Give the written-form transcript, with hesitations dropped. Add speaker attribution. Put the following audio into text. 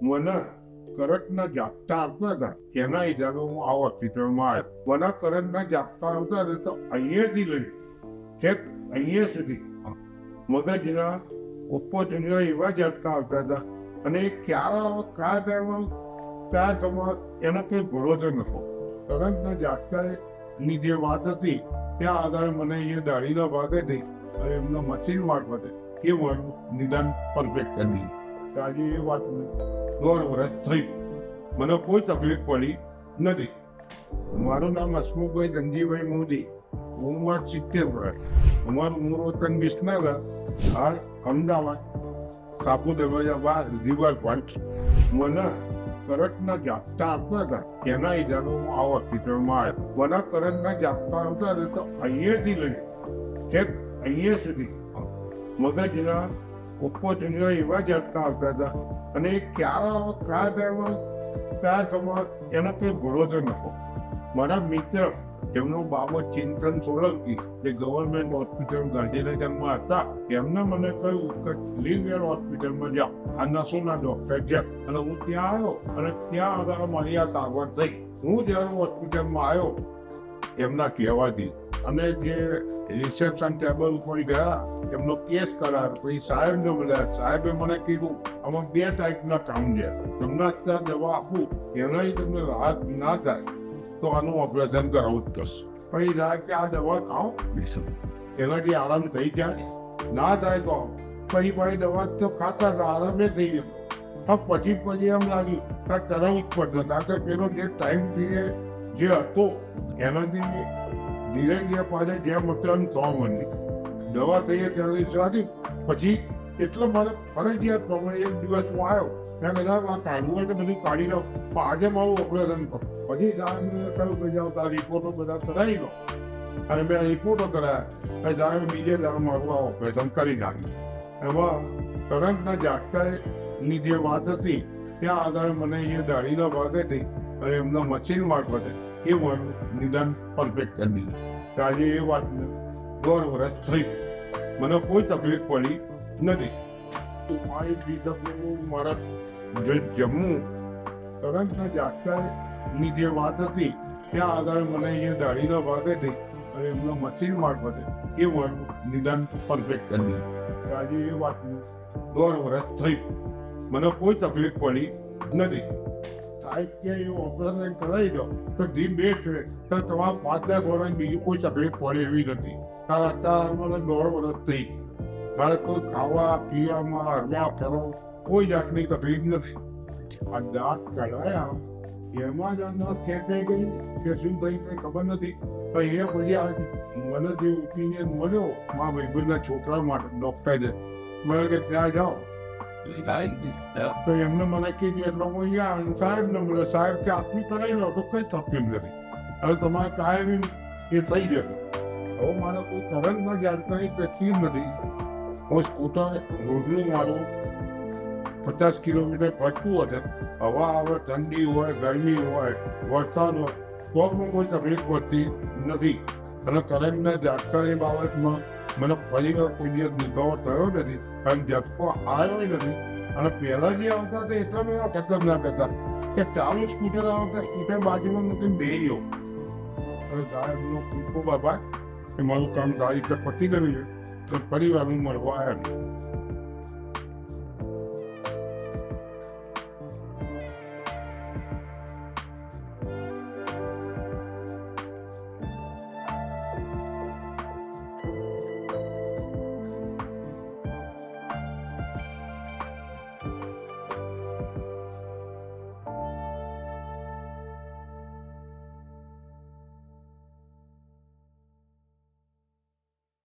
Speaker 1: મને કરંટના ઝાપટા આવતા હતા એના હિસાબે હું આ હોસ્પિટલમાં આવ્યો. મને કરંટના ઝાપટા આવતા હતા તો અહીંયાથી લઈ છેક અહીંયા સુધી મગજના ઉપરના એવા ઝાપટા આવતા હતા અને એ કયા સમય એનો કોઈ ભરોસો નતો. કરંટના ઝાપટાની જે વાત હતી ત્યાં આગળ મને અહીંયા દાઢીના ભાગે હતી અને એમના મશીન મારફતે એ મારું નિદાન પરફેક્ટ કરી દીધું. આજે એ વાત 1.5 વર્ષ થઈ, મને કોઈ તકલીફ પડી નથી. મારું નામ હસમુખભાઈ ધનજીભાઈ મોદી, ઉંમર 70 વર્ષ. અમારું મૂળ વતન વિસનગર, હાલ અમદાવાદ, સાપુ દરવાજા બહાર રિવરફ્રન્ટ. મને કરંટના ઝાપટા આવતા હતા એના હિસાબે હું આ હોસ્પિટલમાં આવ્યો. મને કરંટના ઝાપટા આવતા હતા તો અહીંયાથી લઈ છેક અહીંયા સુધી મગજના ઉપરના એવા ઝાપટા આવતા હતા અને એ કયા સમય એનો કોઈ ભરોસો નતો. મારા મિત્ર જેમનો બાબત ચિંતન સોલંકી જે ગવર્મેન્ટ હોસ્પિટલ ગાંધીનગરમાં હતા, એમને મને કહ્યું કે લીવવેર હોસ્પિટલમાં જાઓ, આ નસોના ડોક્ટર છે. અને હું ત્યાં આવ્યો અને ત્યાં આગળ મારી આ સારવાર થઈ. હું જ્યારે હોસ્પિટલમાં આવ્યો એમના કહેવાથી અને જે રિસેપ્શન ટેબલ ઉપર ગયા એમનો કેસ કરાર પછી સાહેબને મળ્યા. સાહેબે મને કીધું આમાં 2 ટાઈપના કામ છે, તમને અત્યારે દવા આપું એનાથી તમને રાહત ના થાય તો આનું ઓપરેશન કરાવવું જ પડશે. પછી સાહેબ કે આ દવા ખાઓ એનાથી આરામ થઈ જાય, ના થાય તો પછી દવા તો ખાતા હતા, આરામે થઈ ગયો. પછી એમ લાગ્યું કે કરાવવું જ પડશે, કારણ કે પેલો જે ટાઈમ પીરિયડ જે હતો એનાથી ધીરે ધીરે પાછળ જે મતલબ 3 મહિને દવા થઈએ ત્યાંથી સારી. પછી એટલે મારે ફરજિયાત પ્રમાણે એક દિવસ હું આવ્યો, મેં કદાચ આ કાઢવું હોય તો બધું કાઢી લો, પણ આજે મારું ઓપરેશન કરો. પછી સાહેબને કહ્યું કે જાઓ તારા રિપોર્ટો બધા કરાવી લો. અને મેં રિપોર્ટો કરાયા પછી સાહેબ બીજે દાડે મારું આ ઓપરેશન કરી નાખ્યું. એમાં કરંટના ઝાટકાની જે વાત હતી ત્યાં આગળ મને અહીંયા દાઢીના ભાગે હતી અને એમના મશીન મારફતે એ મારું નિદાન પરફેક્ટ કરી દીધું. આજે એ વાત 1.5 વર્ષ થઈ, મને કોઈ તકલીફ પડી નથી. મારી બીજા મારા જે જમ્મુ કરંટના ઝાટકાની જે વાત હતી ત્યાં આગળ મને અહીંયા દાઢીના ભાગે હતી અને એમના મશીન મારફતે એ મારું નિદાન પરફેક્ટ કરી દીધું. આજે એ વાત 1.5 વર્ષ થઈ, મને કોઈ તકલીફ પડી નથી. સાહેબ કે એ ઓપરેશન કરાવી દો તો ધી બેસ્ટ રહે, તો તમારા 5-10 વર્ષ બીજી કોઈ તકલીફ પડે એવી નથી. કારણ અત્યારે મને 1.5 વર્ષ થઈ, મારે કોઈ ખાવા પીવામાં હરવા ફરવા કોઈ જાતની તકલીફ નથી. આ દાંત કઢાયા એમાં જ અંદર ખેંચાઈ ગઈ કે શું થઈ કંઈ ખબર નથી. પણ એ પછી મને જે ઓપિનિયન મળ્યો મારા ભાઈબંધના છોકરા માટે ડોક્ટરે, મને કે ત્યાં જાઓ તો એમને મને કીધું એટલે હું અહીંયા સાહેબને મળ્યો. સાહેબ કે આટલું કરાવી લો તો કઈ તકલીફ નથી, હવે તમારે કાયમી એ થઈ જશે. હવે મારે કોઈ કરંટમાં જાણકારી તકલીફ નથી. હું સ્કૂટર રોજનું મારું 50 કિલોમીટર ફરતું હશે. હવા આવે, ઠંડી હોય, ગરમી હોય, વરસાદ હોય, તો પણ કોઈ તકલીફ પડતી નથી. અને કરંટના જાણકારી બાબતમાં મને ફરી કોઈ દિવસ દુખાવો થયો નથી, કારણ ઝટકો આવ્યો નથી. અને પહેલા જે આવતા હતા એટલા બધા ખતરનાક હતા કે ચાલુ સ્કૂટર આવતા સ્કૂટર બાજુમાં મૂકીને બેસી ગયો. હવે સાહેબનો ખૂબ ખૂબ આભાર કે મારું કામ સારી રીતે પતી ગયું છે તો પરિવારનું મળવા આવ્યા.